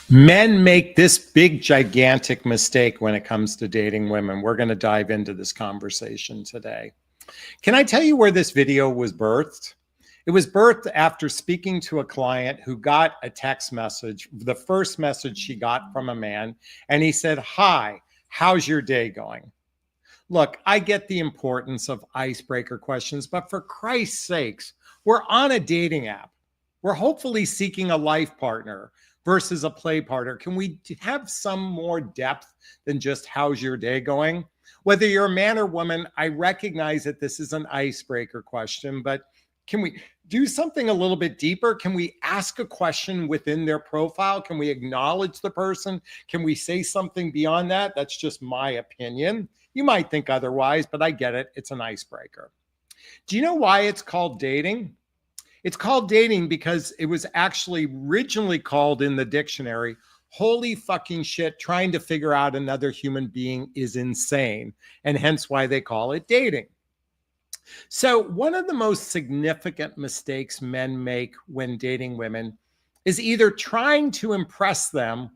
Men make this big, gigantic mistake when it comes to dating women. We're going to dive into this conversation today. Can I tell you where this video was birthed? It was birthed after speaking to a client who got a text message, the first message she got from a man, and he said, "Hi, how's your day going?" Look, I get the importance of icebreaker questions, but for Christ's sakes, we're on a dating app. We're hopefully seeking a life partner versus a play partner. Can we have some more depth than just how's your day going? Whether you're a man or woman, I recognize that this is an icebreaker question, but can we do something a little bit deeper? Can we ask a question within their profile? Can we acknowledge the person? Can we say something beyond that? That's just my opinion. You might think otherwise, but I get it. It's an icebreaker. Do you know why it's called dating? It's called dating because it was actually originally called in the dictionary, holy fucking shit, trying to figure out another human being is insane, and hence why they call it dating. So one of the most significant mistakes men make when dating women is either trying to impress them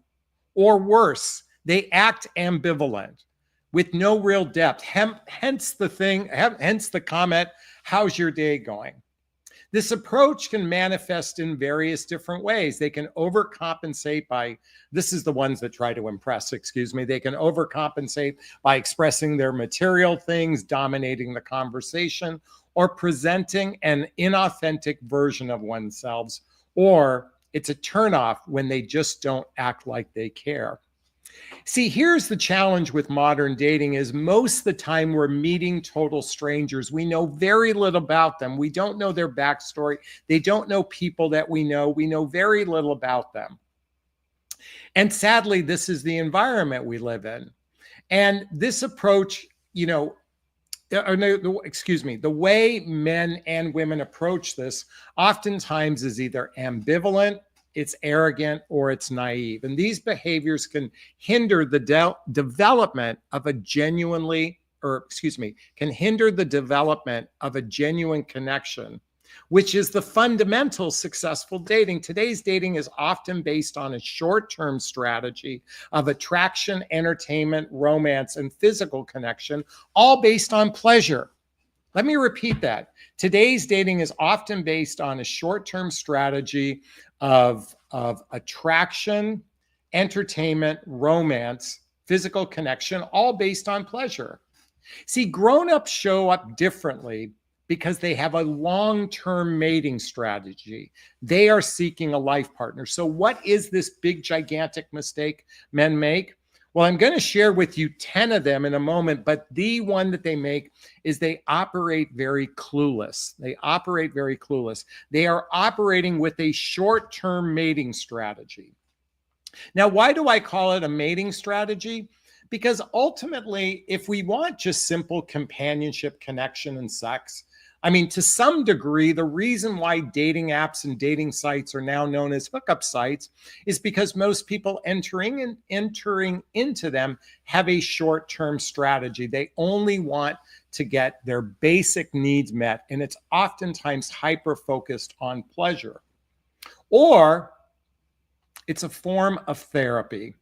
or worse, they act ambivalent with no real depth. Hence the comment, how's your day going? This approach can manifest in various different ways. They can overcompensate by, this is the ones that try to impress, they can overcompensate by expressing their material things, dominating the conversation, or presenting an inauthentic version of oneself, or it's a turnoff when they just don't act like they care. See, here's the challenge with modern dating is most of the time we're meeting total strangers. We know very little about them. We don't know their backstory. They don't know people that we know. We know very little about them. And sadly, this is the environment we live in. And this approach, the way men and women approach this oftentimes is either ambivalent, it's arrogant, or it's naive. And these behaviors can hinder the development of a genuine connection, which is the fundamental successful dating. Today's dating is often based on a short-term strategy of attraction, entertainment, romance, and physical connection, all based on pleasure. Let me repeat that. Today's dating is often based on a short-term strategy of attraction, entertainment, romance, physical connection, all based on pleasure. See, grown-ups show up differently because they have a long-term mating strategy. They are seeking a life partner. So what is this big, gigantic mistake men make? Well, I'm going to share with you 10 of them in a moment, but the one that they make is they operate very clueless. They are operating with a short-term mating strategy. Now, why do I call it a mating strategy? Because ultimately, if we want just simple companionship, connection, and sex, to some degree, the reason why dating apps and dating sites are now known as hookup sites is because most people entering into them have a short-term strategy. They only want to get their basic needs met, and it's oftentimes hyper-focused on pleasure. Or it's a form of therapy.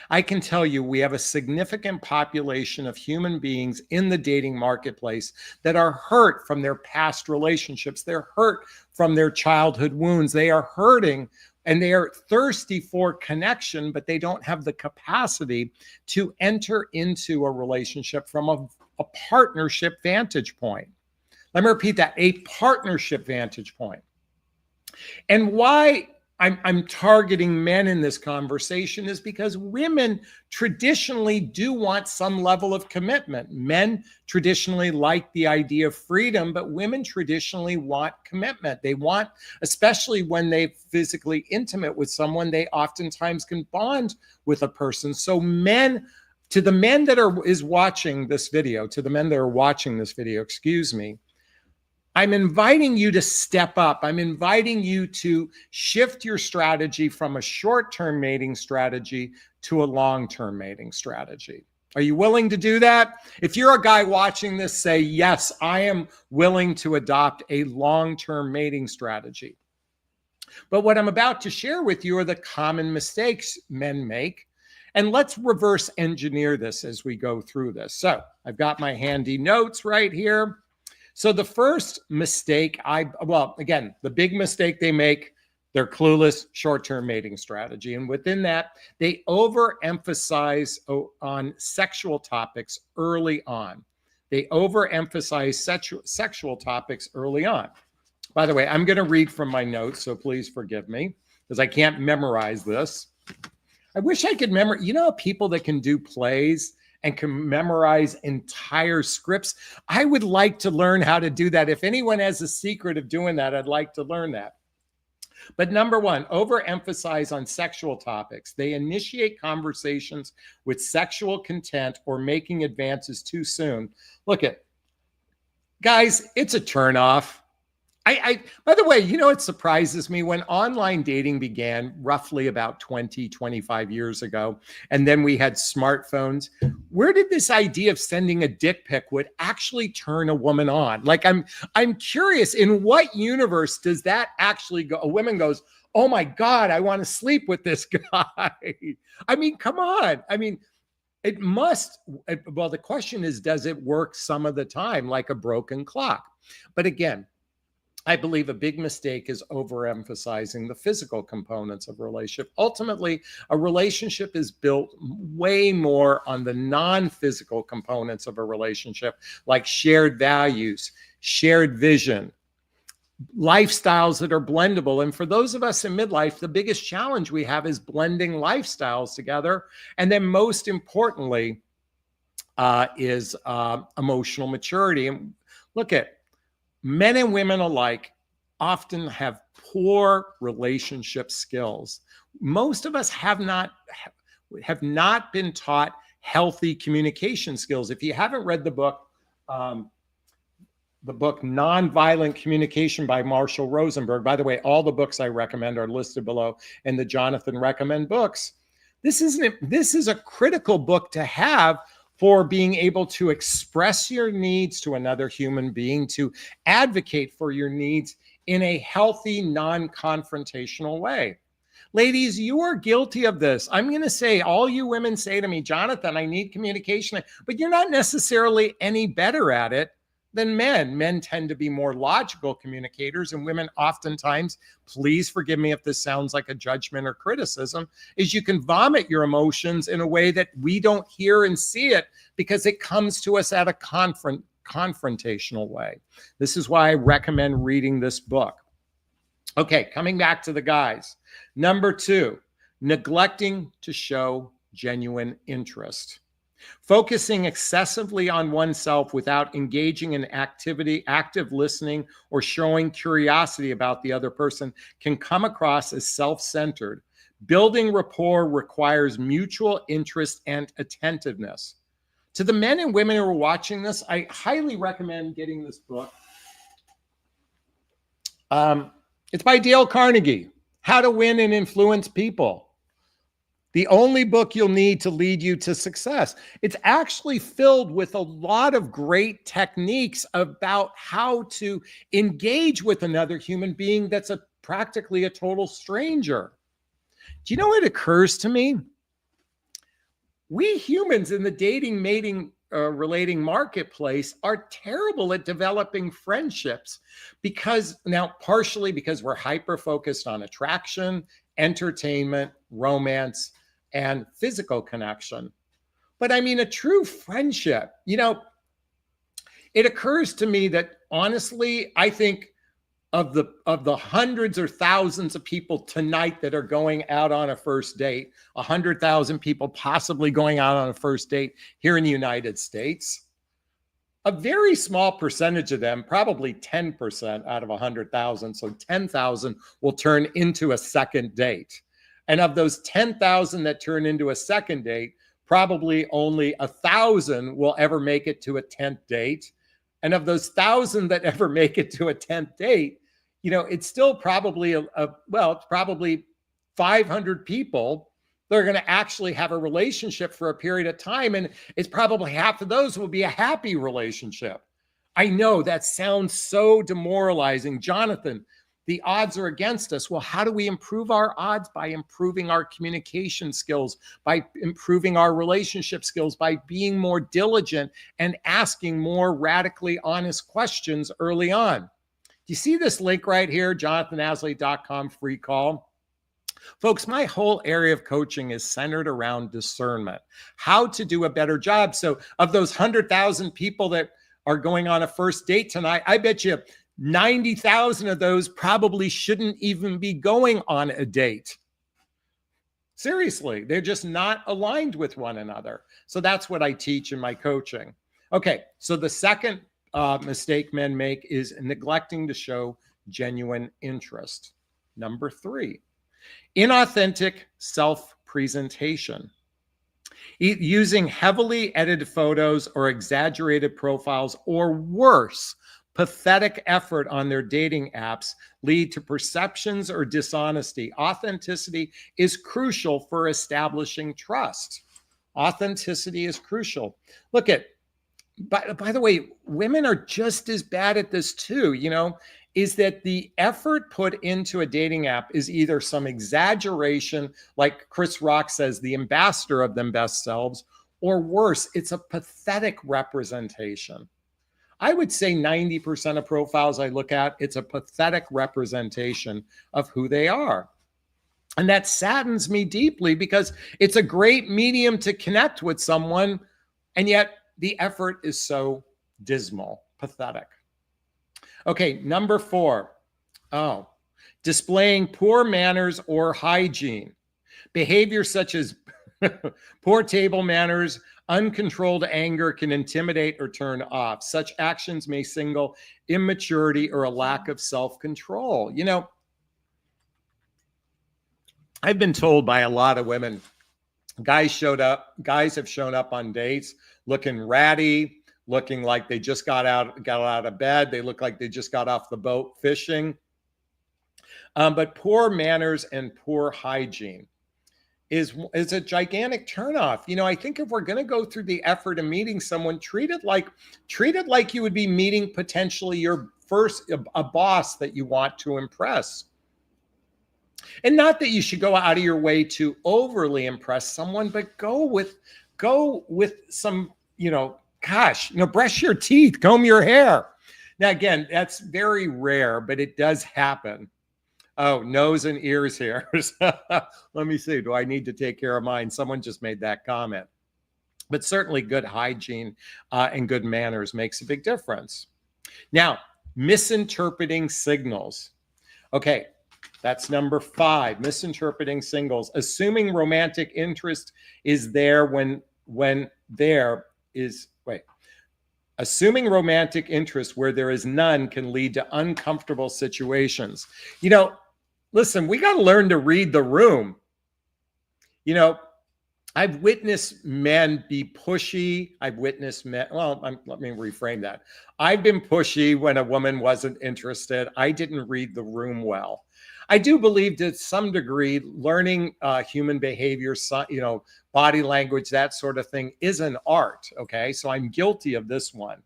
I can tell you we have a significant population of human beings in the dating marketplace that are hurt from their past relationships. They're hurt from their childhood wounds. They are hurting and they are thirsty for connection, but they don't have the capacity to enter into a relationship from a partnership vantage point. Let me repeat that, a partnership vantage point. And why I'm targeting men in this conversation is because women traditionally do want some level of commitment. Men traditionally like the idea of freedom, but women traditionally want commitment. They want, especially when they're physically intimate with someone, they oftentimes can bond with a person. So to the men that are watching this video, I'm inviting you to step up. I'm inviting you to shift your strategy from a short-term mating strategy to a long-term mating strategy. Are you willing to do that? If you're a guy watching this, say, yes, I am willing to adopt a long-term mating strategy. But what I'm about to share with you are the common mistakes men make. And let's reverse engineer this as we go through this. So I've got my handy notes right here. So the first mistake again, the big mistake they make, they're clueless short-term mating strategy. And within that, they overemphasize on sexual topics early on. They overemphasize sexual topics early on. By the way, I'm going to read from my notes, so please forgive me, because I can't memorize this. I wish I could memorize, people that can do plays and can memorize entire scripts. I would like to learn how to do that. If anyone has a secret of doing that, I'd like to learn that. But number one, overemphasize on sexual topics. They initiate conversations with sexual content or making advances too soon. Look at, guys, it's a turnoff. By the way, it surprises me when online dating began roughly about 20, 25 years ago, and then we had smartphones. Where did this idea of sending a dick pic would actually turn a woman on? Like, I'm curious, in what universe does that actually go? A woman goes, oh my God, I want to sleep with this guy. I mean, come on. I mean, it must. Well, the question is, does it work some of the time like a broken clock? But again, I believe a big mistake is overemphasizing the physical components of a relationship. Ultimately, a relationship is built way more on the non-physical components of a relationship, like shared values, shared vision, lifestyles that are blendable. And for those of us in midlife, the biggest challenge we have is blending lifestyles together. And then most importantly is emotional maturity. And look at, men and women alike often have poor relationship skills. Most of us have not been taught healthy communication skills. If you haven't read the book Nonviolent Communication by Marshall Rosenberg, by the way, all the books I recommend are listed below in the Jonathan Recommend books. This is a critical book to have for being able to express your needs to another human being, to advocate for your needs in a healthy, non-confrontational way. Ladies, you are guilty of this. I'm going to say, all you women say to me, Jonathan, I need communication, but you're not necessarily any better at it than men. Men tend to be more logical communicators, and women oftentimes, please forgive me if this sounds like a judgment or criticism, is you can vomit your emotions in a way that we don't hear and see it because it comes to us at a confrontational way. This is why I recommend reading this book. Okay, coming back to the guys. Number two, neglecting to show genuine interest. Focusing excessively on oneself without engaging in active listening, or showing curiosity about the other person can come across as self-centered. Building rapport requires mutual interest and attentiveness. To the men and women who are watching this, I highly recommend getting this book. It's by Dale Carnegie, How to Win and Influence People. The only book you'll need to lead you to success. It's actually filled with a lot of great techniques about how to engage with another human being that's practically a total stranger. Do you know what occurs to me? We humans in the dating, mating, relating marketplace are terrible at developing friendships partially because we're hyper-focused on attraction, entertainment, romance, and physical connection. But I mean, a true friendship, it occurs to me that honestly, I think of the hundreds or thousands of people tonight that are going out on a first date, 100,000 people possibly going out on a first date here in the United States, a very small percentage of them, probably 10% out of 100,000, so 10,000 will turn into a second date. And of those 10,000 that turn into a second date, probably only 1,000 will ever make it to a 10th date. And of those 1,000 that ever make it to a 10th date, it's still probably it's probably 500 people that are going to actually have a relationship for a period of time. And it's probably half of those will be a happy relationship. I know that sounds so demoralizing. Jonathan, The odds are against us. Well, how do we improve our odds? By improving our communication skills, by improving our relationship skills, by being more diligent and asking more radically honest questions early on. Do you see this link right here, jonathanashley.com free call? Folks, my whole area of coaching is centered around discernment, how to do a better job. So of those 100,000 people that are going on a first date tonight, I bet you 90,000 of those probably shouldn't even be going on a date. Seriously, they're just not aligned with one another. So that's what I teach in my coaching. Okay, so the second mistake men make is neglecting to show genuine interest. Number 3. Inauthentic self-presentation. Using heavily edited photos or exaggerated profiles, or worse, pathetic effort on their dating apps lead to perceptions or dishonesty. Authenticity is crucial for establishing trust. Authenticity is crucial. Look at, by the way, women are just as bad at this too, is that the effort put into a dating app is either some exaggeration, like Chris Rock says, the ambassador of them best selves, or worse, it's a pathetic representation. I would say 90% of profiles I look at, it's a pathetic representation of who they are. And that saddens me deeply because it's a great medium to connect with someone, and yet the effort is so dismal, pathetic. Okay, number 4. Displaying poor manners or hygiene. Behavior such as poor table manners, uncontrolled anger can intimidate or turn off. Such actions may signal immaturity or a lack of self-control. I've been told by a lot of women, guys have shown up on dates looking ratty, looking like they just got out of bed. They look like they just got off the boat fishing. But poor manners and poor hygiene is a gigantic turnoff. I think if we're going to go through the effort of meeting someone, treat it like you would be meeting potentially a boss that you want to impress. And not that you should go out of your way to overly impress someone, but go with some, brush your teeth, comb your hair. Now, again, that's very rare, but it does happen. Oh, nose and ears here. Let me see. Do I need to take care of mine? Someone just made that comment. But certainly good hygiene and good manners makes a big difference. Now, misinterpreting signals. Okay, that's number 5, misinterpreting signals. Assuming romantic interest is there Assuming romantic interest where there is none can lead to uncomfortable situations. Listen, we got to learn to read the room. I've witnessed men be pushy. I've witnessed men, let me reframe that. I've been pushy when a woman wasn't interested. I didn't read the room well. I do believe to some degree learning human behavior, body language, that sort of thing is an art. Okay, so I'm guilty of this one.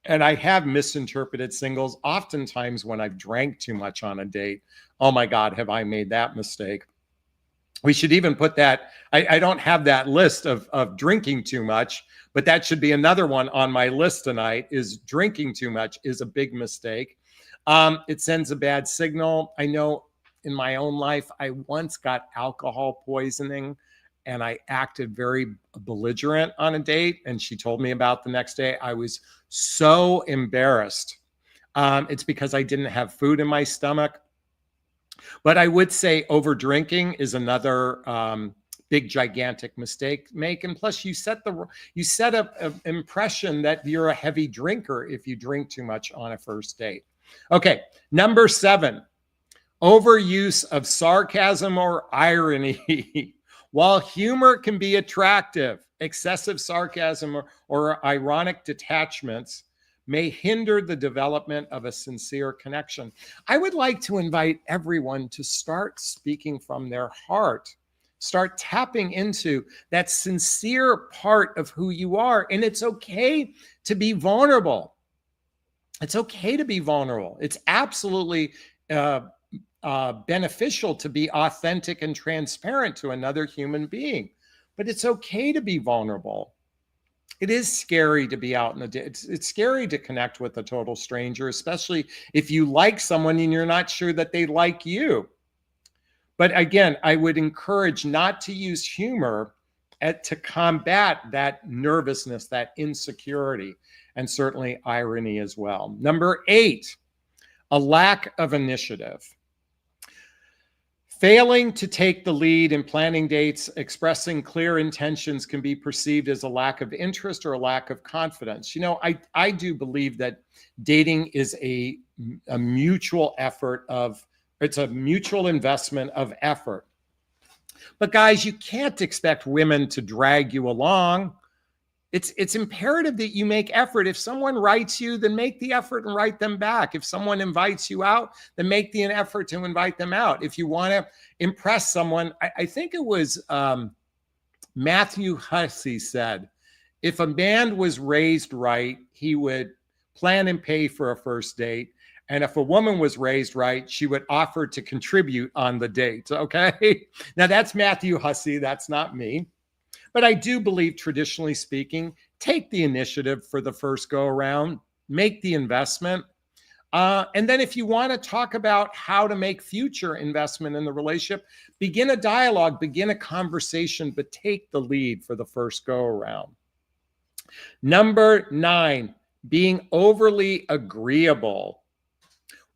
And I have misinterpreted signals oftentimes when I've drank too much on a date. Oh my God, have I made that mistake? We should even put that, I don't have that list of drinking too much, but that should be another one on my list tonight, is drinking too much is a big mistake. It sends a bad signal. I know in my own life, I once got alcohol poisoning and I acted very belligerent on a date, and she told me about the next day. I was so embarrassed. It's because I didn't have food in my stomach. But I would say over-drinking is another big, gigantic mistake to make. And plus, you set up an impression that you're a heavy drinker if you drink too much on a first date. Okay, number 7, overuse of sarcasm or irony. While humor can be attractive, excessive sarcasm or ironic detachments may hinder the development of a sincere connection. I would like to invite everyone to start speaking from their heart. Start tapping into that sincere part of who you are. And it's okay to be vulnerable. It's okay to be vulnerable. It's absolutely beneficial to be authentic and transparent to another human being. But it's okay to be vulnerable. It is scary to be out in the day. It's scary to connect with a total stranger, especially if you like someone and you're not sure that they like you. But again, I would encourage not to use humor to combat that nervousness, that insecurity, and certainly irony as well. Number 8, a lack of initiative. Failing to take the lead in planning dates, expressing clear intentions can be perceived as a lack of interest or a lack of confidence. I do believe that dating is a mutual effort it's a mutual investment of effort. But guys, you can't expect women to drag you along. It's imperative that you make effort. If someone writes you, then make the effort and write them back. If someone invites you out, then make the effort to invite them out. If you want to impress someone, I think it was Matthew Hussey said, if a man was raised right, he would plan and pay for a first date. And if a woman was raised right, she would offer to contribute on the date. Okay. Now that's Matthew Hussey. That's not me. But I do believe, traditionally speaking, take the initiative for the first go around, make the investment. And then if you want to talk about how to make future investment in the relationship, begin a dialogue, begin a conversation, but take the lead for the first go around. Number 9, being overly agreeable.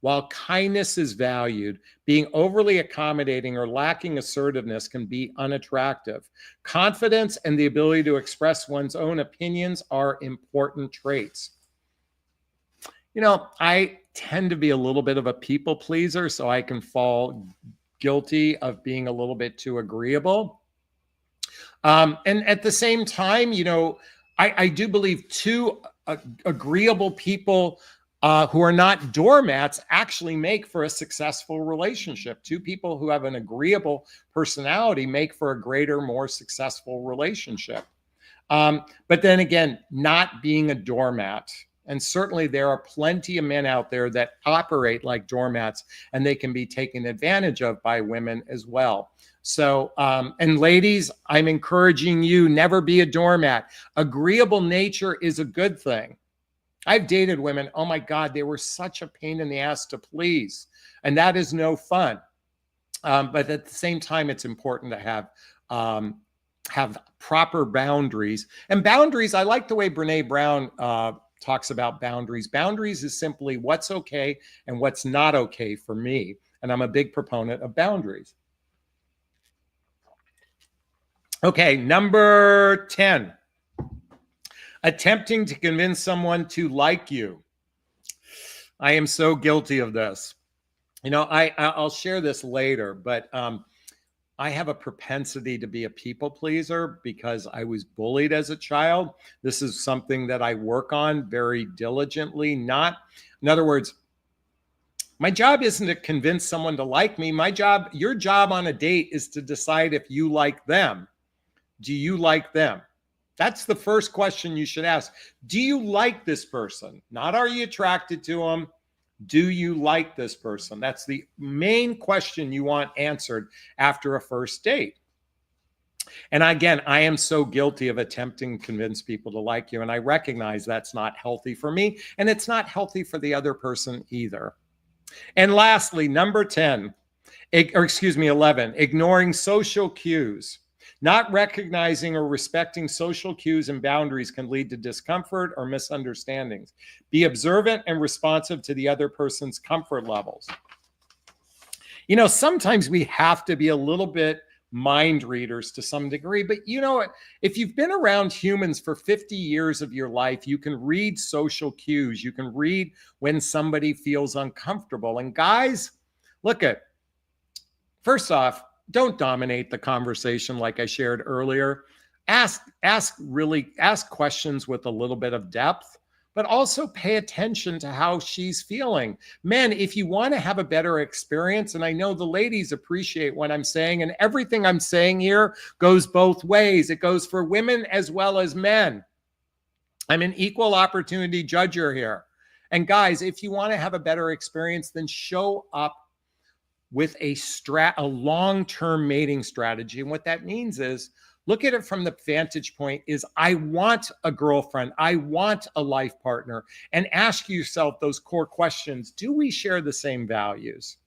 While kindness is valued, being overly accommodating or lacking assertiveness can be unattractive. Confidence and the ability to express one's own opinions are important traits. I tend to be a little bit of a people pleaser, so I can fall guilty of being a little bit too agreeable. And at the same time, I do believe two agreeable people who are not doormats actually make for a successful relationship. Two people who have an agreeable personality make for a greater, more successful relationship. But then again, not being a doormat. And certainly there are plenty of men out there that operate like doormats, and they can be taken advantage of by women as well. So, and ladies, I'm encouraging you, never be a doormat. Agreeable nature is a good thing. I've dated women, oh my God, they were such a pain in the ass to please. And that is no fun. But at the same time, it's important to have proper boundaries. And boundaries, I like the way Brene Brown talks about boundaries. Boundaries is simply what's okay and what's not okay for me. And I'm a big proponent of boundaries. Okay, number 10. Attempting to convince someone to like you. I am so guilty of this. I'll share this later, but I have a propensity to be a people pleaser because I was bullied as a child. This is something that I work on very diligently. In other words, my job isn't to convince someone to like me. Your job on a date is to decide if you like them. Do you like them? That's the first question you should ask. Do you like this person? Not are you attracted to them? Do you like this person? That's the main question you want answered after a first date. And again, I am so guilty of attempting to convince people to like you. And I recognize that's not healthy for me. And it's not healthy for the other person either. And lastly, number 11, ignoring social cues. Not recognizing or respecting social cues and boundaries can lead to discomfort or misunderstandings. Be observant and responsive to the other person's comfort levels. Sometimes we have to be a little bit mind readers to some degree, but if you've been around humans for 50 years of your life, you can read social cues. You can read when somebody feels uncomfortable. And guys, first off, don't dominate the conversation like I shared earlier. Ask questions with a little bit of depth, but also pay attention to how she's feeling. Men, if you want to have a better experience, and I know the ladies appreciate what I'm saying, and everything I'm saying here goes both ways. It goes for women as well as men. I'm an equal opportunity judger here. And guys, if you want to have a better experience, then show up with a long-term mating strategy. And what that means is, look at it from the vantage point is, I want a girlfriend, I want a life partner, and ask yourself those core questions. Do we share the same values?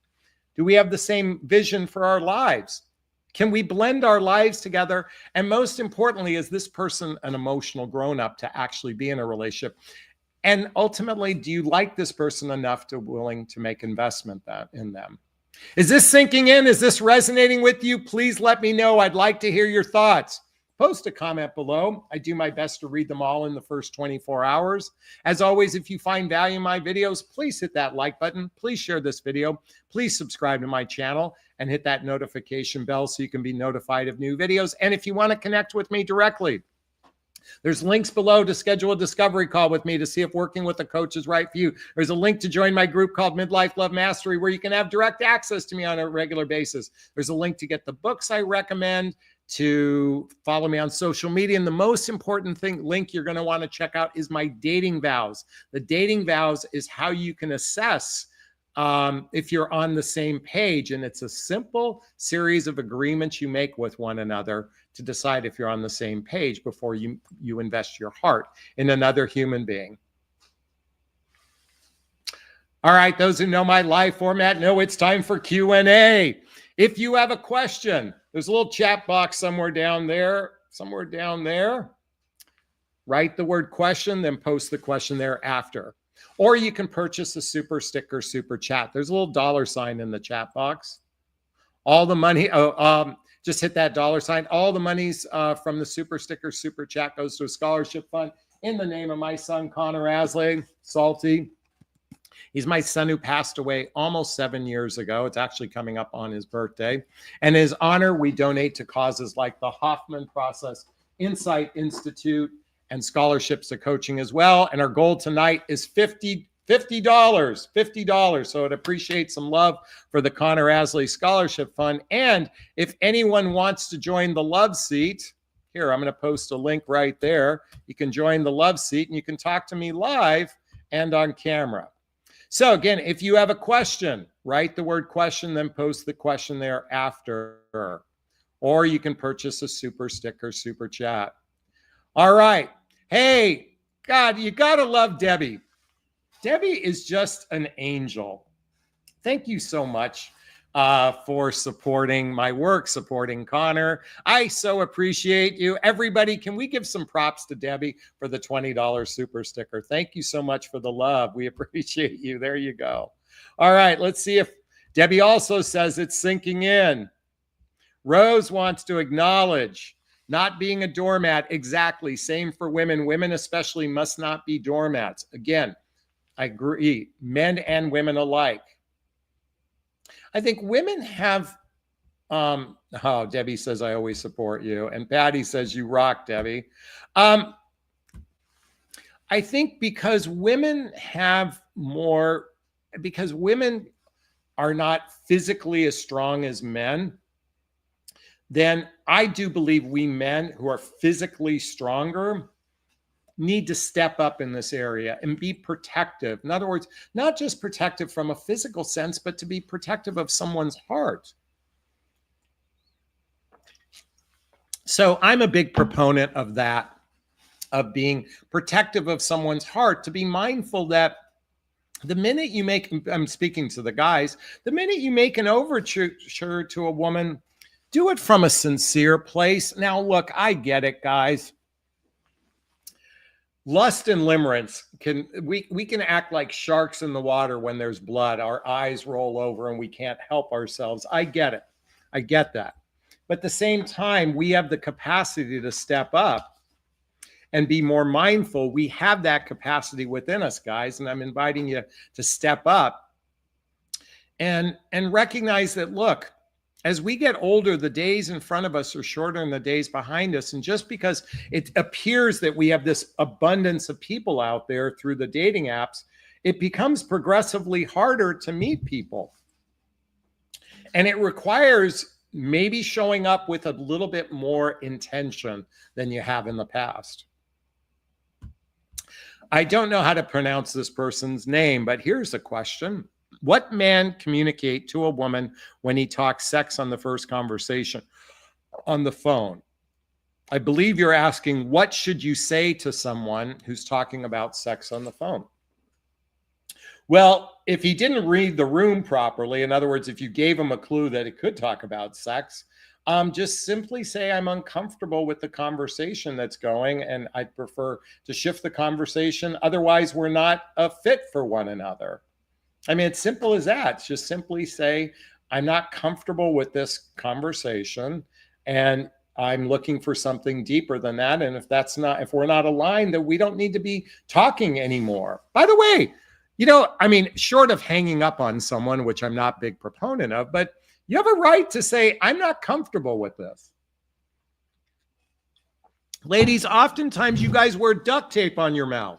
Do we have the same vision for our lives? Can we blend our lives together? And most importantly, is this person an emotional grown-up to actually be in a relationship? And ultimately, do you like this person enough to willing to make investment in them? Is this sinking in? Is this resonating with you? Please let me know. I'd like to hear your thoughts. Post a comment below. I do my best to read them all in the first 24 hours. As always, if you find value in my videos, please hit that like button. Please share this video. Please subscribe to my channel and hit that notification bell so you can be notified of new videos. And if you want to connect with me directly, there's links below to schedule a discovery call with me to see if working with a coach is right for you. There's a link to join my group called Midlife Love Mastery, where you can have direct access to me on a regular basis. There's a link to get the books I recommend, to follow me on social media. And the most important link you're going to want to check out is my dating vows. The dating vows is how you can assess if you're on the same page. And it's a simple series of agreements you make with one another to decide if you're on the same page before you invest your heart in another human being. All right, those who know my live format know it's time for Q&A. If you have a question, there's a little chat box somewhere down there. Write the word question, then post the question there after. Or you can purchase a super sticker, super chat. There's a little $sign in the chat box. All the money, just hit that $sign. All the monies from the super sticker, super chat goes to a scholarship fund in the name of my son, Connor Aslay, Salty. He's my son who passed away almost 7 years ago. It's actually coming up on his birthday. And in his honor, we donate to causes like the Hoffman Process Insight Institute and scholarships to coaching as well. And our goal tonight is $50. So I'd appreciate some love for the Connor Aslay Scholarship Fund. And if anyone wants to join the Love Seat, here, I'm going to post a link right there. You can join the Love Seat and you can talk to me live and on camera. So again, if you have a question, write the word question, then post the question there after. Or you can purchase a super sticker, super chat. All right. Hey, God, you got to love Debbie. Debbie is just an angel. Thank you so much for supporting my work, supporting Connor. I so appreciate you. Everybody, can we give some props to Debbie for the $20 super sticker? Thank you so much for the love. We appreciate you. There you go. All right, let's see if Debbie also says it's sinking in. Rose wants to acknowledge not being a doormat. Exactly. Same for women. Women especially must not be doormats. Again, I agree. Men and women alike. I think women have, Debbie says, I always support you. And Patty says, you rock, Debbie. I think because women are not physically as strong as men, then I do believe we men who are physically stronger need to step up in this area and be protective. In other words, not just protective from a physical sense, but to be protective of someone's heart. So I'm a big proponent of that, of being protective of someone's heart, to be mindful that the minute you make, I'm speaking to the guys, the minute you make an overture to a woman, do it from a sincere place. Now, look, I get it, guys. Lust and limerence we can act like sharks in the water when there's blood. Our eyes roll over and we can't help ourselves. I get it. I get that. But at the same time, we have the capacity to step up and be more mindful. We have that capacity within us, guys, and I'm inviting you to step up and recognize that, look, as we get older, the days in front of us are shorter than the days behind us. And just because it appears that we have this abundance of people out there through the dating apps, it becomes progressively harder to meet people. And it requires maybe showing up with a little bit more intention than you have in the past. I don't know how to pronounce this person's name, but here's a question. What man communicate to a woman when he talks sex on the first conversation on the phone? I believe you're asking, what should you say to someone who's talking about sex on the phone? Well, if he didn't read the room properly, in other words, if you gave him a clue that it could talk about sex, just simply say, I'm uncomfortable with the conversation that's going, and I'd prefer to shift the conversation. Otherwise, we're not a fit for one another. I mean, it's simple as that. It's just simply say, I'm not comfortable with this conversation, and I'm looking for something deeper than that. And if we're not aligned, then we don't need to be talking anymore. By the way, I mean, short of hanging up on someone, which I'm not a big proponent of, but you have a right to say, I'm not comfortable with this. Ladies, oftentimes you guys wear duct tape on your mouth.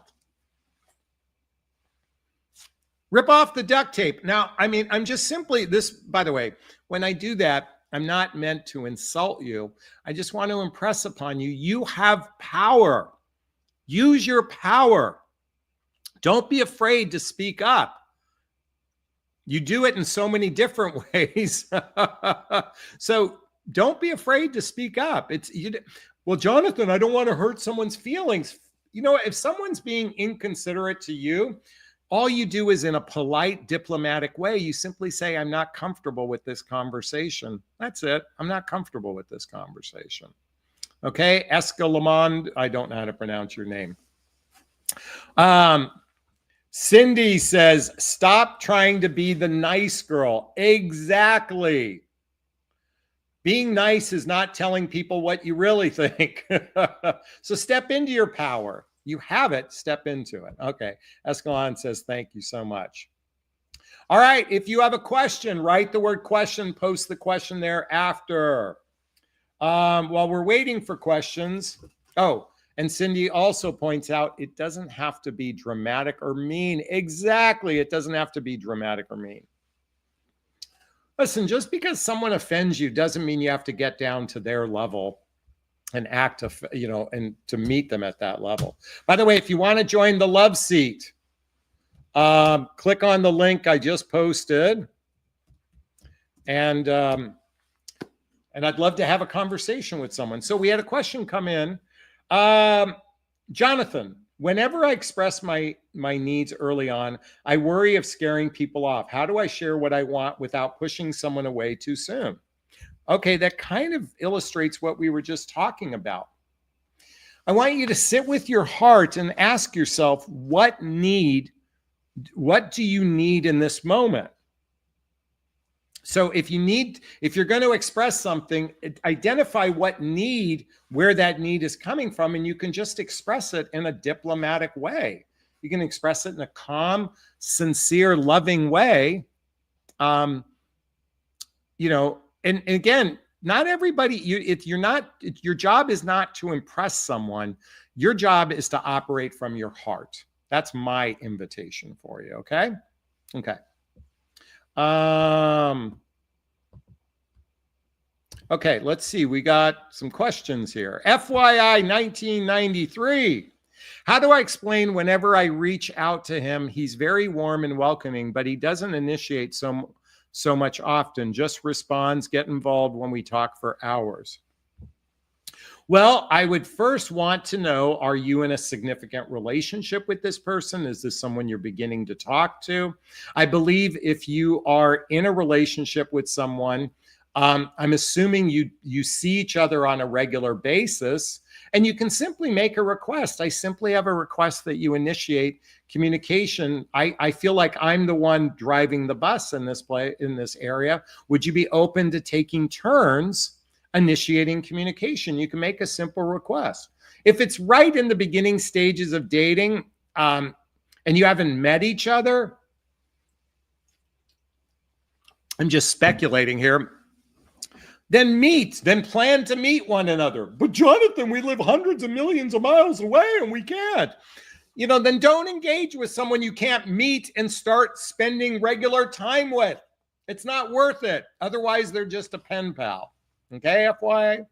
Rip off the duct tape. Now, I mean, I'm just simply by the way, when I do that, I'm not meant to insult you. I just want to impress upon you, you have power. Use your power. Don't be afraid to speak up. You do it in so many different ways. So don't be afraid to speak up. Well, Jonathan, I don't want to hurt someone's feelings. If someone's being inconsiderate to you, all you do is in a polite, diplomatic way, you simply say, I'm not comfortable with this conversation. That's it. I'm not comfortable with this conversation. Okay. Escalamond, I don't know how to pronounce your name. Cindy says, stop trying to be the nice girl. Exactly. Being nice is not telling people what you really think. So step into your power. You have it, step into it. Okay. Escalon says, thank you so much. All right. If you have a question, write the word question, post the question there after. While we're waiting for questions. Oh, and Cindy also points out, it doesn't have to be dramatic or mean. Exactly. It doesn't have to be dramatic or mean. Listen, just because someone offends you doesn't mean you have to get down to their level and act, and to meet them at that level. By the way, if you want to join the Love Seat, click on the link I just posted, and I'd love to have a conversation with someone. So we had a question come in. Jonathan, whenever I express my needs early on, I worry of scaring people off. How do I share what I want without pushing someone away too soon? Okay, that kind of illustrates what we were just talking about. I want you to sit with your heart and ask yourself, what do you need in this moment? So if you're going to express something, identify where that need is coming from, and you can just express it in a diplomatic way. You can express it in a calm, sincere, loving way. And again, not everybody, your job is not to impress someone. Your job is to operate from your heart. That's my invitation for you. Okay. Okay. Okay, let's see. We got some questions here. FYI 1993. How do I explain whenever I reach out to him, he's very warm and welcoming, but he doesn't initiate so much often, just responds, get involved when we talk for hours? Well, I would first want to know, are you in a significant relationship with this person? Is this someone you're beginning to talk to? I believe if you are in a relationship with someone, I'm assuming you see each other on a regular basis, and you can simply make a request. I simply have a request that you initiate communication. I feel like I'm the one driving the bus in this area. Would you be open to taking turns initiating communication? You can make a simple request. If it's right in the beginning stages of dating, and you haven't met each other, I'm just speculating here, then plan to meet one another. But Jonathan, we live hundreds of millions of miles away and we can't. Then don't engage with someone you can't meet and start spending regular time with. It's not worth it. Otherwise, they're just a pen pal. Okay, FYI.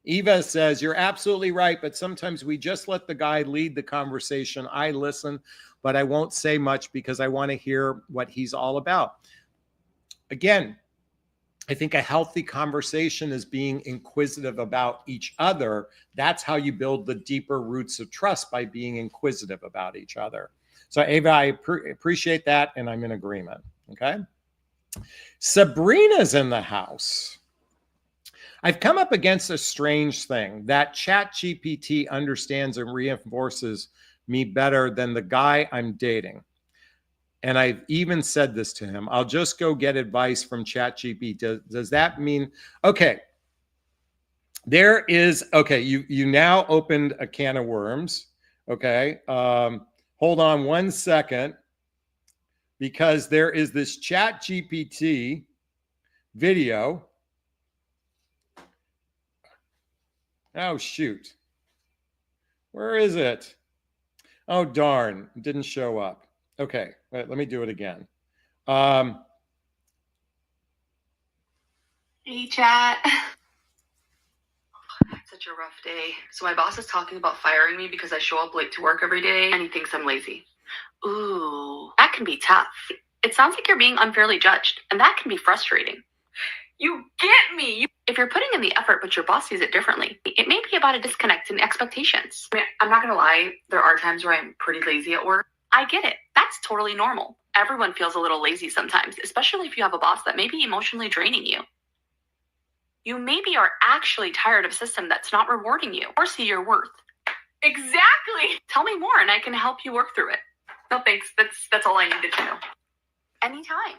Eva says, you're absolutely right, but sometimes we just let the guy lead the conversation. I listen, but I won't say much because I want to hear what he's all about. Again, I think a healthy conversation is being inquisitive about each other. That's how you build the deeper roots of trust, by being inquisitive about each other. So Ava, I appreciate that, and I'm in agreement. Okay. Sabrina's in the house. I've come up against a strange thing that ChatGPT understands and reinforces me better than the guy I'm dating. And I've even said this to him. I'll just go get advice from ChatGPT. Does that mean, okay, there is, okay, you now opened a can of worms. Okay. Hold on one second, because there is this ChatGPT video. Oh, shoot. Where is it? Oh, darn. It didn't show up. Okay. Let me do it again. Hey, chat. Such a rough day. So my boss is talking about firing me because I show up late to work every day and he thinks I'm lazy. Ooh, that can be tough. It sounds like you're being unfairly judged, and that can be frustrating. You get me. If you're putting in the effort, but your boss sees it differently, it may be about a disconnect in expectations. I mean, I'm not going to lie. There are times where I'm pretty lazy at work. I get it. That's totally normal. Everyone feels a little lazy sometimes, especially if you have a boss that may be emotionally draining you. You maybe are actually tired of a system that's not rewarding you or see your worth. Exactly. Tell me more and I can help you work through it. No, thanks. That's all I needed to know. Anytime.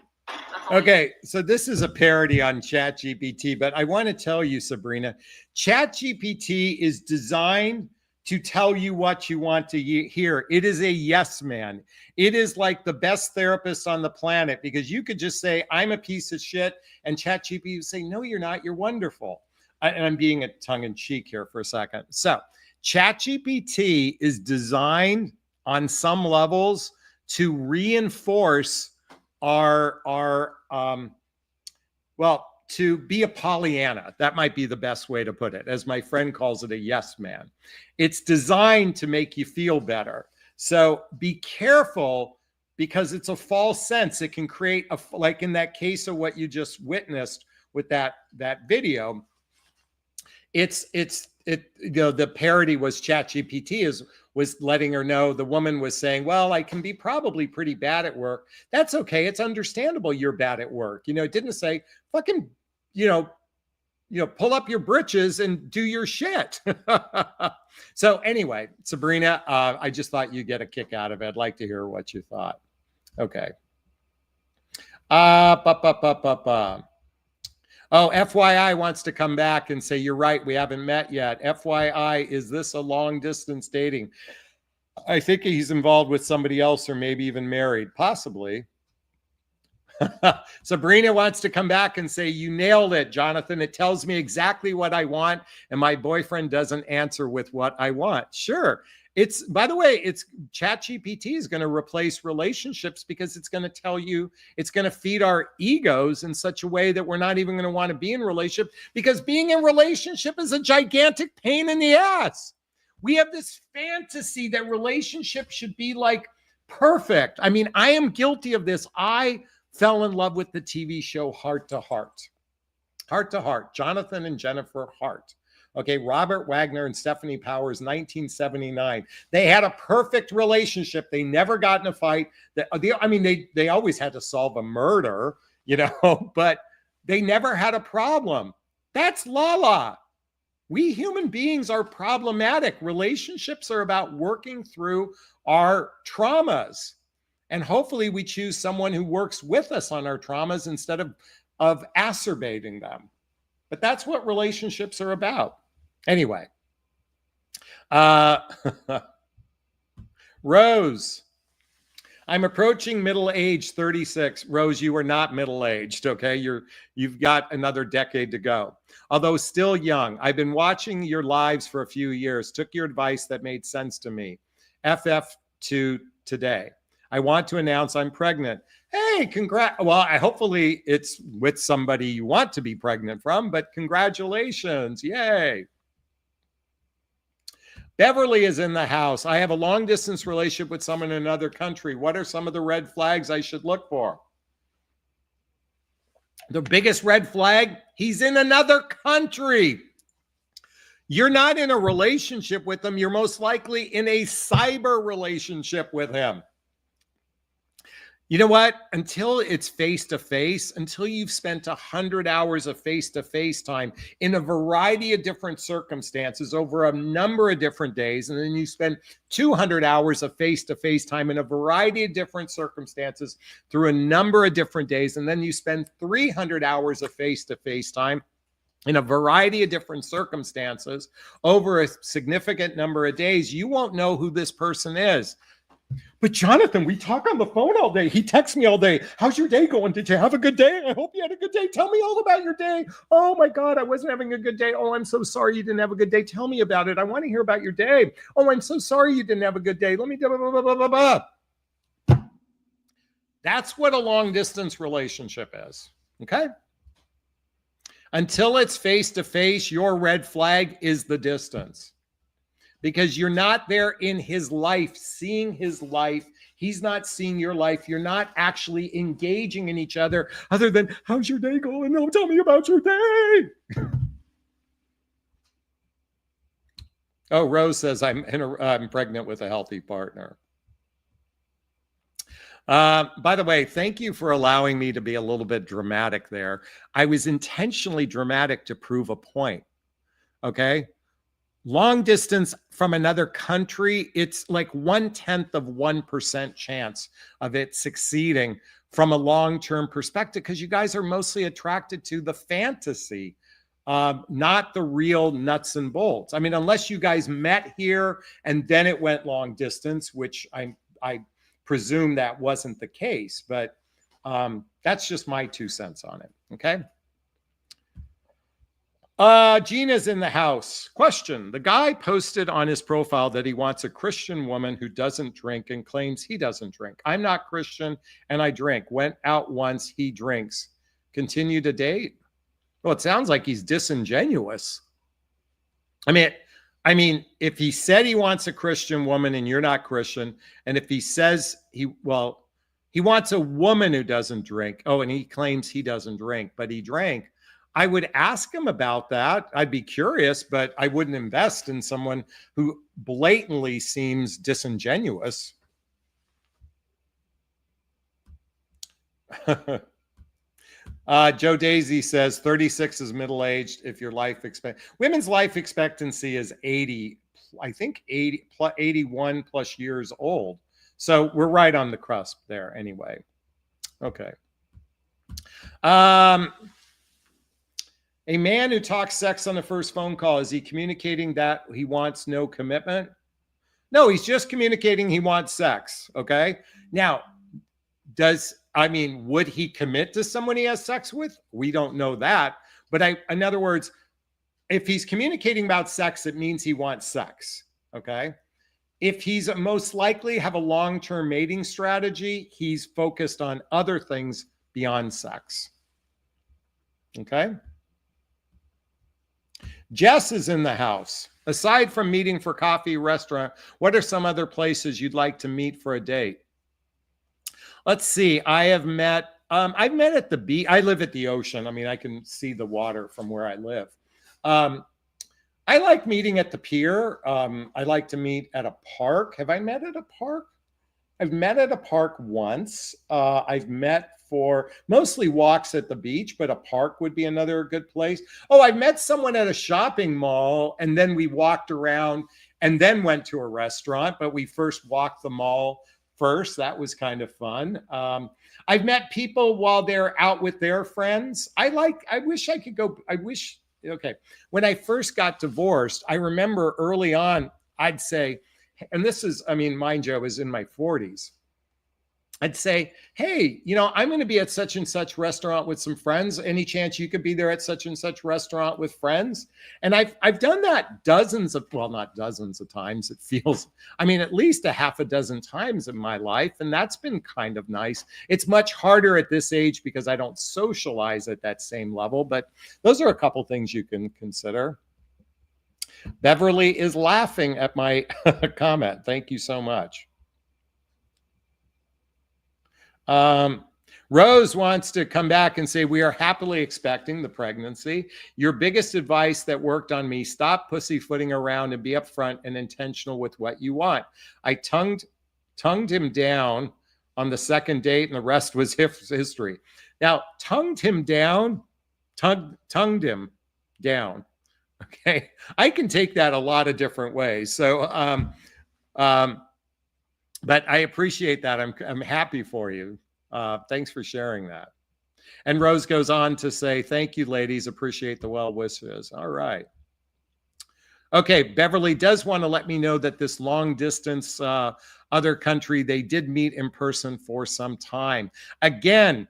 Okay, so this is a parody on ChatGPT, but I want to tell you, Sabrina, ChatGPT is designed to tell you what you want to hear. It is a yes man. It is like the best therapist on the planet, because you could just say, I'm a piece of shit, and ChatGPT would say, no, you're not, you're wonderful. And I'm being a tongue-in-cheek here for a second. So ChatGPT is designed on some levels to reinforce to be a Pollyanna. That might be the best way to put it. As my friend calls it, a yes man. It's designed to make you feel better. So be careful, because it's a false sense. It can create like in that case of what you just witnessed with that video. The parody was ChatGPT was letting her know, the woman was saying, well, I can be probably pretty bad at work. That's okay. It's understandable you're bad at work. It didn't say fucking, pull up your britches and do your shit. So anyway, Sabrina, I just thought you'd get a kick out of it. I'd like to hear what you thought. Okay. Oh, FYI wants to come back and say, you're right, we haven't met yet. FYI, is this a long distance dating? I think he's involved with somebody else, or maybe even married, possibly. Sabrina wants to come back and say, you nailed it, Jonathan. It tells me exactly what I want, and my boyfriend doesn't answer with what I want. Sure. By the way, ChatGPT is going to replace relationships, because it's going to tell you, it's going to feed our egos in such a way that we're not even going to want to be in a relationship, because being in a relationship is a gigantic pain in the ass. We have this fantasy that relationships should be like perfect. I mean, I am guilty of this. I fell in love with the TV show Heart to Heart. Heart to Heart, Jonathan and Jennifer Hart. Okay, Robert Wagner and Stephanie Powers, 1979. They had a perfect relationship. They never got in a fight. They always had to solve a murder, but they never had a problem. That's Lala. We human beings are problematic. Relationships are about working through our traumas. And hopefully we choose someone who works with us on our traumas instead of acerbating them. But that's what relationships are about. Anyway, Rose, I'm approaching middle age, 36. Rose, you are not middle-aged, okay? You've got another decade to go. Although still young, I've been watching your lives for a few years, took your advice that made sense to me. FF to today. I want to announce I'm pregnant. Hey, congrats. Well, hopefully it's with somebody you want to be pregnant from, but congratulations. Yay. Beverly is in the house. I have a long distance relationship with someone in another country. What are some of the red flags I should look for? The biggest red flag, he's in another country. You're not in a relationship with him. You're most likely in a cyber relationship with him. You know what? Until it's face-to-face, until you've spent 100 hours of face-to-face time in a variety of different circumstances over a number of different days, and then you spend 200 hours of face-to-face time in a variety of different circumstances through a number of different days, and then you spend 300 hours of face-to-face time in a variety of different circumstances over a significant number of days, you won't know who this person is. But Jonathan, we talk on the phone all day. He texts me all day. How's your day going? Did you have a good day? I hope you had a good day. Tell me all about your day. Oh my God, I wasn't having a good day. Oh, I'm so sorry you didn't have a good day. Tell me about it. I want to hear about your day. Oh, I'm so sorry you didn't have a good day. Let me blah, blah, blah, blah, blah, blah. That's what a long distance relationship is. Okay. Until it's face to face, your red flag is the distance. Because you're not there in his life, seeing his life. He's not seeing your life. You're not actually engaging in each other other than, how's your day going? No, tell me about your day. Oh, Rose says, I'm pregnant with a healthy partner. By the way, thank you for allowing me to be a little bit dramatic there. I was intentionally dramatic to prove a point. Okay. Long distance from another country, it's like 1/10 of 1% chance of it succeeding from a long-term perspective, because you guys are mostly attracted to the fantasy, not the real nuts and bolts. I mean, unless you guys met here and then it went long distance, which I presume that wasn't the case, but that's just my 2 cents on it. Okay. Gina's in the house. Question. The guy posted on his profile that he wants a Christian woman who doesn't drink and claims he doesn't drink. I'm not Christian and I drink. Went out once, he drinks. Continue to date? Well, it sounds like he's disingenuous. I mean, if he said he wants a Christian woman and you're not Christian, and if he says he wants a woman who doesn't drink. Oh, and he claims he doesn't drink, but he drank. I would ask him about that. I'd be curious, but I wouldn't invest in someone who blatantly seems disingenuous. Joe Daisy says 36 is middle-aged if your life women's life expectancy is 80, I think 81 plus years old. So we're right on the cusp there anyway. Okay. A man who talks sex on the first phone call, is he communicating that he wants no commitment? No, he's just communicating he wants sex. Okay. Now, would he commit to someone he has sex with? We don't know that. But in other words, if he's communicating about sex, it means he wants sex. Okay. If he's most likely have a long-term mating strategy, he's focused on other things beyond sex. Okay. Jess is in the house. Aside from meeting for coffee, restaurant, what are some other places you'd like to meet for a date? Let's see. I've met at the beach. I live at the ocean. I mean, I can see the water from where I live. I like meeting at the pier. I like to meet at a park. Have I met at a park? I've met at a park once. I've met for mostly walks at the beach, but a park would be another good place. Oh, I met someone at a shopping mall, and then we walked around and then went to a restaurant, but we first walked the mall first. That was kind of fun. I've met people while they're out with their friends. Okay. When I first got divorced, I remember early on, I'd say, and this is, mind you, I was in my 40s. I'd say, hey, I'm going to be at such and such restaurant with some friends. Any chance you could be there at such and such restaurant with friends? And I've done that not dozens of times. It feels, at least a half a dozen times in my life. And that's been kind of nice. It's much harder at this age because I don't socialize at that same level, but those are a couple things you can consider. Beverly is laughing at my comment. Thank you so much. Rose wants to come back and say, we are happily expecting the pregnancy. Your biggest advice that worked on me, stop pussyfooting around and be upfront and intentional with what you want. I tongued him down on the second date and the rest was history. Now, tongued him down. Okay. I can take that a lot of different ways. So, but I appreciate that. I'm happy for you. Thanks for sharing that. And Rose goes on to say, thank you, ladies. Appreciate the well wishes. All right. Okay. Beverly does want to let me know that this long distance other country, they did meet in person for some time. Again,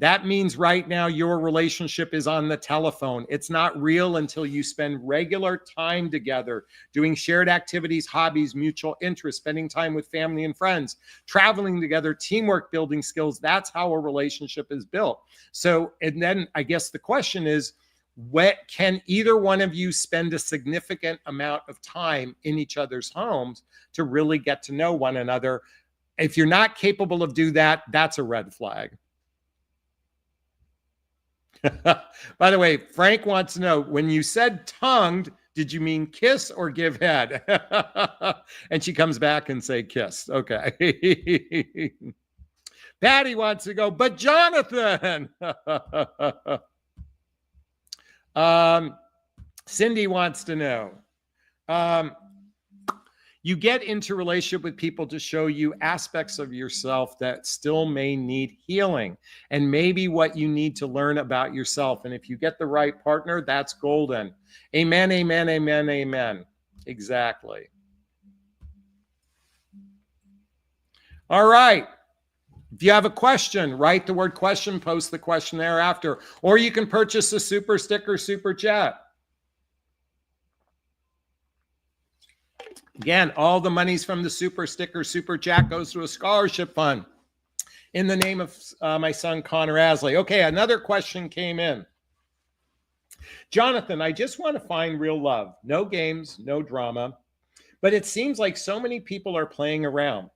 that means right now your relationship is on the telephone. It's not real until you spend regular time together, doing shared activities, hobbies, mutual interests, spending time with family and friends, traveling together, teamwork, building skills. That's how a relationship is built. So, and then I guess the question is, what can either one of you spend a significant amount of time in each other's homes to really get to know one another? If you're not capable of doing that, that's a red flag. By the way, Frank wants to know, when you said tongued, did you mean kiss or give head? And she comes back and say kiss. Okay. Patty wants to go, but Jonathan. Cindy wants to know. You get into relationship with people to show you aspects of yourself that still may need healing and maybe what you need to learn about yourself. And if you get the right partner, that's golden. Amen, amen, amen, amen. Exactly. All right. If you have a question, write the word question, post the question thereafter, or you can purchase a super sticker, super chat. Again, all the monies from the super sticker, super chat goes to a scholarship fund in the name of my son, Connor Asley. Okay, another question came in. Jonathan, I just want to find real love. No games, no drama, but it seems like so many people are playing around.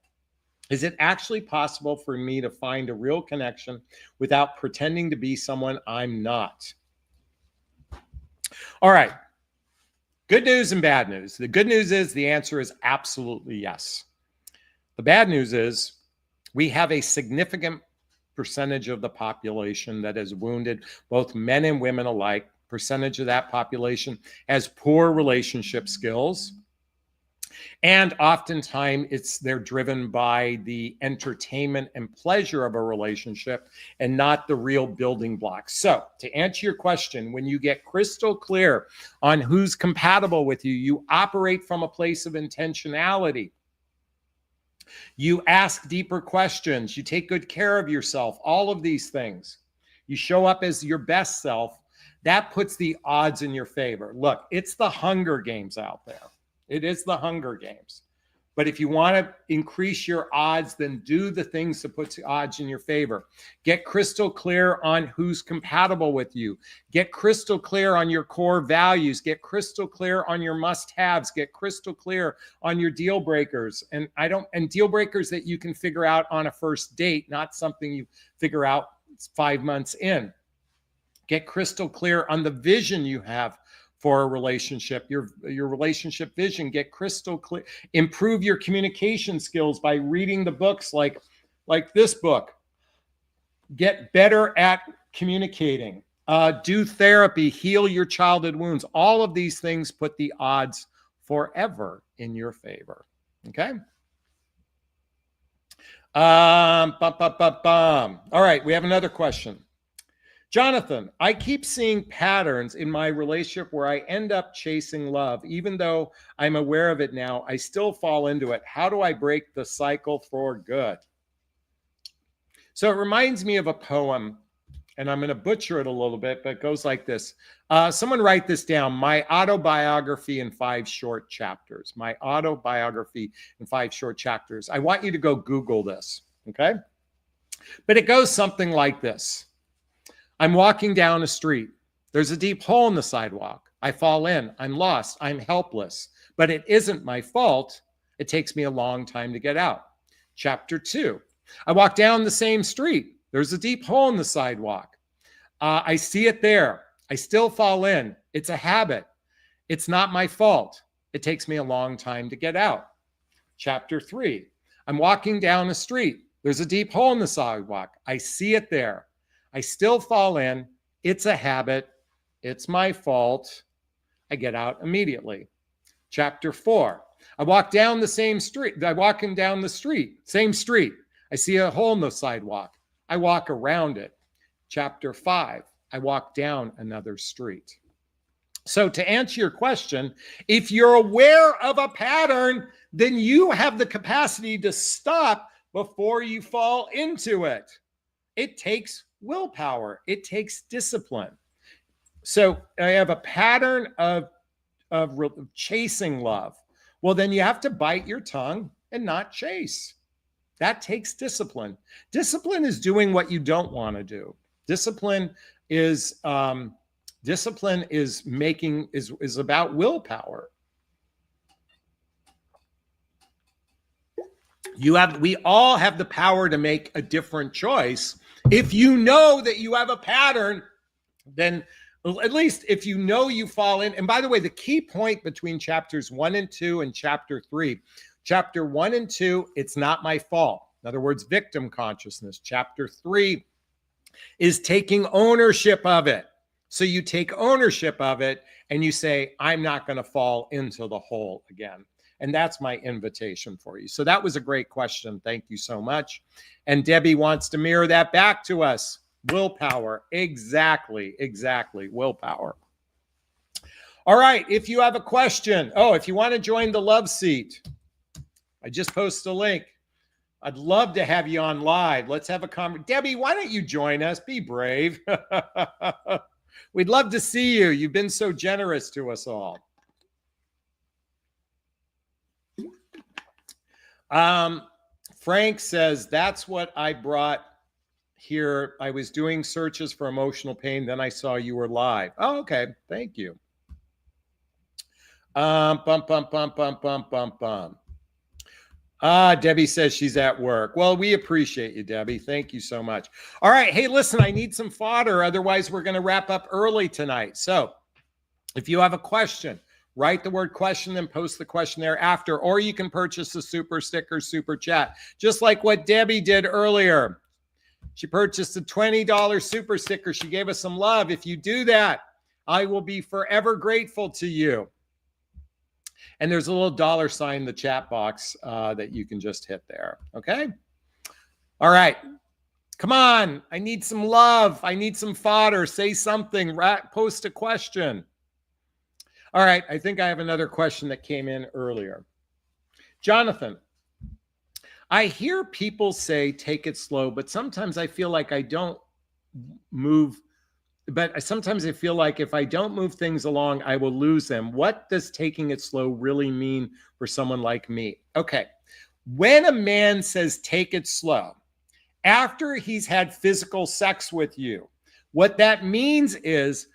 Is it actually possible for me to find a real connection without pretending to be someone I'm not? All right. Good news and bad news. The good news is the answer is absolutely yes. The bad news is we have a significant percentage of the population that is wounded, both men and women alike. Percentage of that population has poor relationship skills. And oftentimes they're driven by the entertainment and pleasure of a relationship and not the real building blocks. So to answer your question, when you get crystal clear on who's compatible with you, you operate from a place of intentionality. You ask deeper questions. You take good care of yourself. All of these things. You show up as your best self. That puts the odds in your favor. Look, it's the Hunger Games out there. It is the Hunger Games. But if you want to increase your odds, then do the things that put the odds in your favor. Get crystal clear on who's compatible with you. Get crystal clear on your core values. Get crystal clear on your must-haves. Get crystal clear on your deal breakers. And deal breakers that you can figure out on a first date, not something you figure out 5 months in. Get crystal clear on the vision you have for a relationship, your relationship vision. Get crystal clear. Improve your communication skills by reading the books like this book. Get better at communicating. Do therapy. Heal your childhood wounds. All of these things put the odds forever in your favor. Okay. All right, we have another question. Jonathan, I keep seeing patterns in my relationship where I end up chasing love. Even though I'm aware of it now, I still fall into it. How do I break the cycle for good? So it reminds me of a poem, and I'm going to butcher it a little bit, but it goes like this. Someone write this down. My autobiography in 5 short chapters. My autobiography in 5 short chapters. I want you to go Google this, okay? But it goes something like this. I'm walking down a street. There's a deep hole in the sidewalk. I fall in. I'm lost. I'm helpless. But it isn't my fault. It takes me a long time to get out. Chapter 2. I walk down the same street. There's a deep hole in the sidewalk. I see it there. I still fall in. It's a habit. It's not my fault. It takes me a long time to get out. Chapter 3. I'm walking down a street. There's a deep hole in the sidewalk. I see it there. I still fall in. It's a habit. It's my fault. I get out immediately. Chapter 4. I walk down the same street. I walking down the street, same street. I see a hole in the sidewalk. I walk around it. Chapter 5. I walk down another street. So to answer your question, if you're aware of a pattern, then you have the capacity to stop before you fall into it. It takes willpower. It takes discipline. So I have a pattern of chasing love. Well, then you have to bite your tongue and not chase. That takes discipline. Discipline is doing what you don't want to do. Discipline is about willpower. We all have the power to make a different choice. If you know that you have a pattern, then at least if you know you fall in. And by the way, the key point between chapters 1 and 2 and chapter 3, chapter 1 and 2, it's not my fault. In other words, victim consciousness. Chapter 3 is taking ownership of it. So you take ownership of it and you say, I'm not going to fall into the hole again. And that's my invitation for you. So that was a great question. Thank you so much. And Debbie wants to mirror that back to us. Willpower. Exactly. Willpower. All right. If you have a question, if you want to join the Love Seat, I just posted a link. I'd love to have you on live. Let's have a conversation. Debbie, why don't you join us? Be brave. We'd love to see you. You've been so generous to us all. Frank says, that's what I brought here. I was doing searches for emotional pain. Then I saw you were live. Oh, okay. Thank you. Debbie says she's at work. Well, we appreciate you, Debbie. Thank you so much. All right. Hey, listen, I need some fodder. Otherwise, we're going to wrap up early tonight. So if you have a question, write the word question and post the question thereafter, or you can purchase the super sticker, super chat, just like what Debbie did earlier. She purchased a $20 super sticker. She gave us some love. If you do that, I will be forever grateful to you. And there's a little $sign in the chat box that you can just hit there. Okay. All right. Come on. I need some love. I need some fodder. Say something. Post a question. All right. I think I have another question that came in earlier. Jonathan, I hear people say, take it slow, but sometimes I feel like I don't move. But sometimes I feel like if I don't move things along, I will lose them. What does taking it slow really mean for someone like me? Okay. When a man says, take it slow, after he's had physical sex with you, what that means is,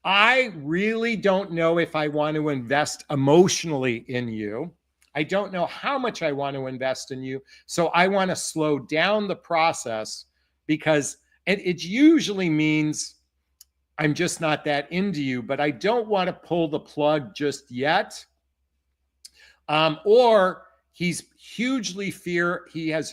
I really don't know if I want to invest emotionally in you. I don't know how much I want to invest in you. So I want to slow down the process because it usually means I'm just not that into you, but I don't want to pull the plug just yet. Or he has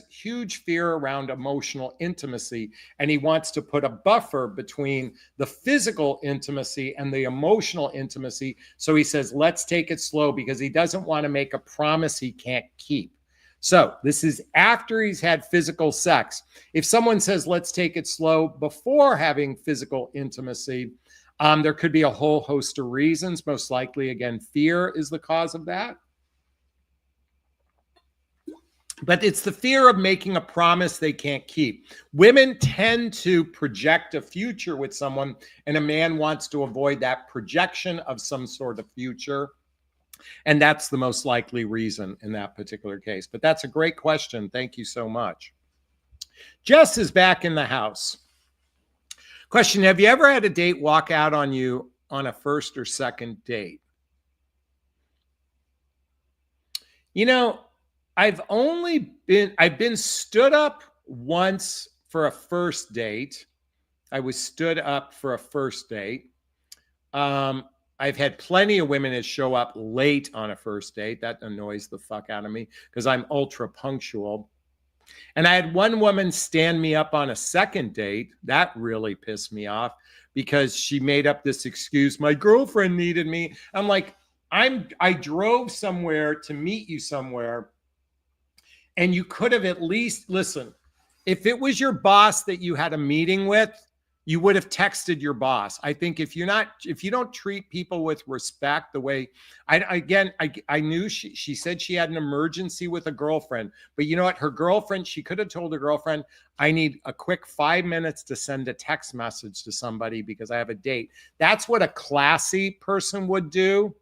huge fear around emotional intimacy, and he wants to put a buffer between the physical intimacy and the emotional intimacy. So he says, let's take it slow because he doesn't want to make a promise he can't keep. So this is after he's had physical sex. If someone says, let's take it slow before having physical intimacy, there could be a whole host of reasons. Most likely, again, fear is the cause of that. But it's the fear of making a promise they can't keep. Women tend to project a future with someone, and a man wants to avoid that projection of some sort of future. And that's the most likely reason in that particular case. But that's a great question. Thank you so much. Jess is back in the house. Question, have you ever had a date walk out on you on a first or second date? You know, I've been stood up once for a first date. I was stood up for a first date. I've had plenty of women that show up late on a first date. That annoys the fuck out of me because I'm ultra punctual. And I had one woman stand me up on a second date. That really pissed me off because she made up this excuse. My girlfriend needed me. I'm like, I drove somewhere to meet you somewhere. And you could have at least, listen, if it was your boss that you had a meeting with, you would have texted your boss. I think if you don't treat people with respect the way, I knew she said she had an emergency with a girlfriend, but you know what? Her girlfriend, she could have told her girlfriend, I need a quick 5 minutes to send a text message to somebody because I have a date. That's what a classy person would do.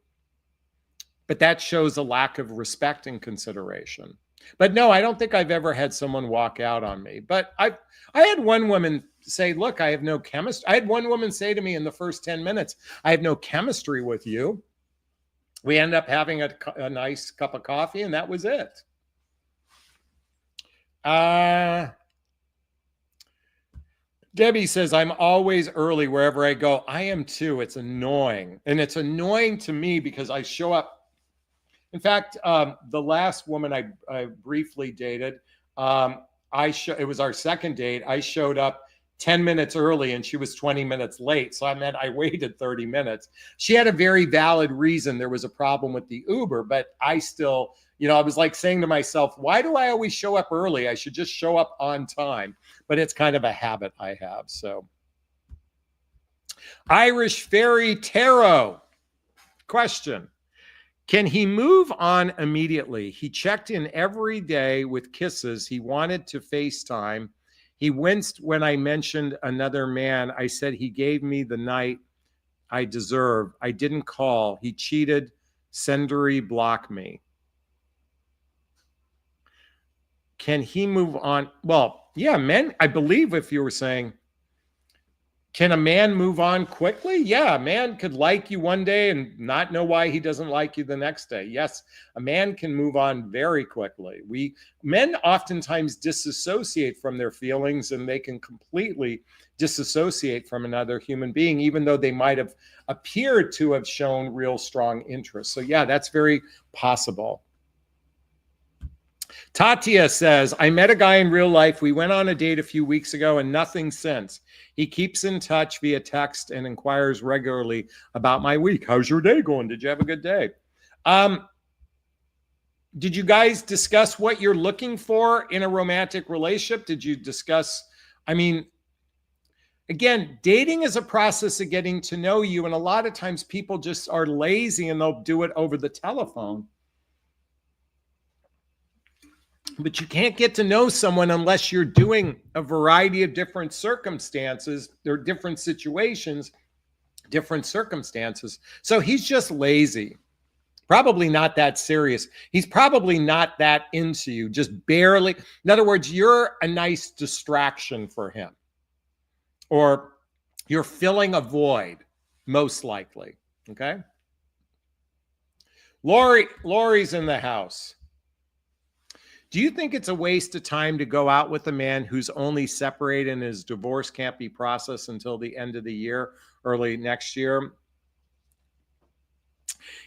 But that shows a lack of respect and consideration. But no, I don't think I've ever had someone walk out on me. But I had one woman say, look, I have no chemistry. I had one woman say to me in the first 10 minutes, I have no chemistry with you. We ended up having a nice cup of coffee, and that was it. Debbie says, I'm always early wherever I go. I am too. It's annoying. And it's annoying to me because I show up. In fact, the last woman I briefly dated, it was our second date. I showed up 10 minutes early and she was 20 minutes late. So I meant I waited 30 minutes. She had a very valid reason. There was a problem with the Uber, but I still, I was like saying to myself, why do I always show up early? I should just show up on time. But it's kind of a habit I have. So Irish Fairy Tarot question. Can he move on immediately? He checked in every day with kisses. He wanted to FaceTime. He winced when I mentioned another man. I said he gave me the night I deserve. I didn't call. He cheated. Senderi blocked me. Can he move on? Well, yeah, men, I believe if you were saying, can a man move on quickly? Yeah, a man could like you one day and not know why he doesn't like you the next day. Yes, a man can move on very quickly. Men oftentimes disassociate from their feelings and they can completely disassociate from another human being, even though they might have appeared to have shown real strong interest. So yeah, that's very possible. Tatia says, I met a guy in real life. We went on a date a few weeks ago and nothing since. He keeps in touch via text and inquires regularly about my week. How's your day going? Did you have a good day? Did you guys discuss what you're looking for in a romantic relationship? Did you discuss, again, dating is a process of getting to know you. And a lot of times people just are lazy and they'll do it over the telephone. But you can't get to know someone unless you're doing a variety of different circumstances. There are different situations, different circumstances. So he's just lazy. Probably not that serious. He's probably not that into you, just barely. In other words, you're a nice distraction for him. Or you're filling a void, most likely. Okay? Lori's in the house. Do you think it's a waste of time to go out with a man who's only separated and his divorce can't be processed until the end of the year, early next year?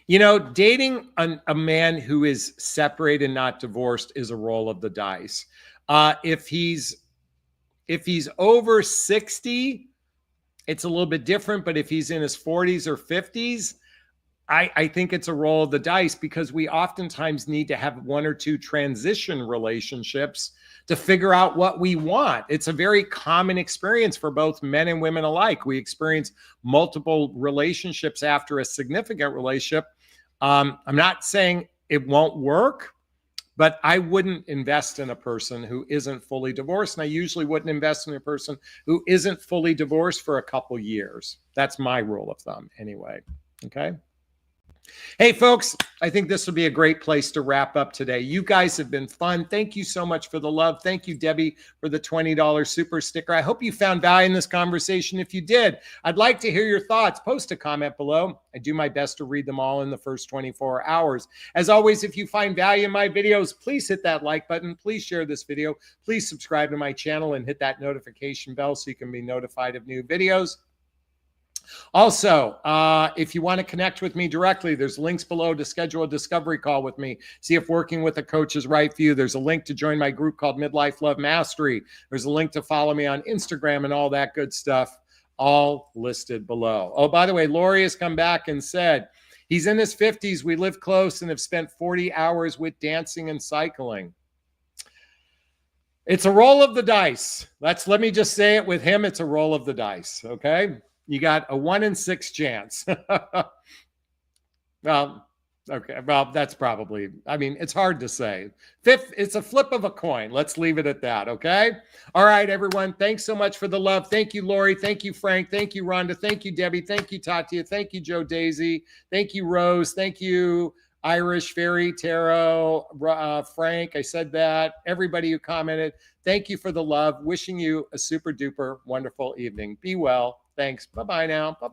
Dating a man who is separated and not divorced is a roll of the dice. If he's over 60, it's a little bit different. But if he's in his 40s or 50s, I think it's a roll of the dice because we oftentimes need to have one or two transition relationships to figure out what we want. It's a very common experience for both men and women alike. We experience multiple relationships after a significant relationship. I'm not saying it won't work, but I wouldn't invest in a person who isn't fully divorced. And I usually wouldn't invest in a person who isn't fully divorced for a couple years. That's my rule of thumb anyway. Okay. Hey, folks, I think this will be a great place to wrap up today. You guys have been fun. Thank you so much for the love. Thank you, Debbie, for the $20 super sticker. I hope you found value in this conversation. If you did, I'd like to hear your thoughts. Post a comment below. I do my best to read them all in the first 24 hours. As always, if you find value in my videos, please hit that like button. Please share this video. Please subscribe to my channel and hit that notification bell so you can be notified of new videos. Also, if you want to connect with me directly, there's links below to schedule a discovery call with me. See if working with a coach is right for you. There's a link to join my group called Midlife Love Mastery. There's a link to follow me on Instagram and all that good stuff, all listed below. Oh, by the way, Lori has come back and said, he's in his 50s. We live close and have spent 40 hours with dancing and cycling. It's a roll of the dice. Let me just say it with him. It's a roll of the dice. Okay. You got a 1 in 6 chance. Well, okay. Well, that's probably, I mean, it's hard to say. It's a flip of a coin. Let's leave it at that. Okay. All right, everyone. Thanks so much for the love. Thank you, Lori. Thank you, Frank. Thank you, Rhonda. Thank you, Debbie. Thank you, Tatia. Thank you, Joe Daisy. Thank you, Rose. Thank you, Irish, Fairy, Tarot, Frank. I said that. Everybody who commented, thank you for the love. Wishing you a super duper wonderful evening. Be well. Thanks. Bye-bye now. Bye-bye.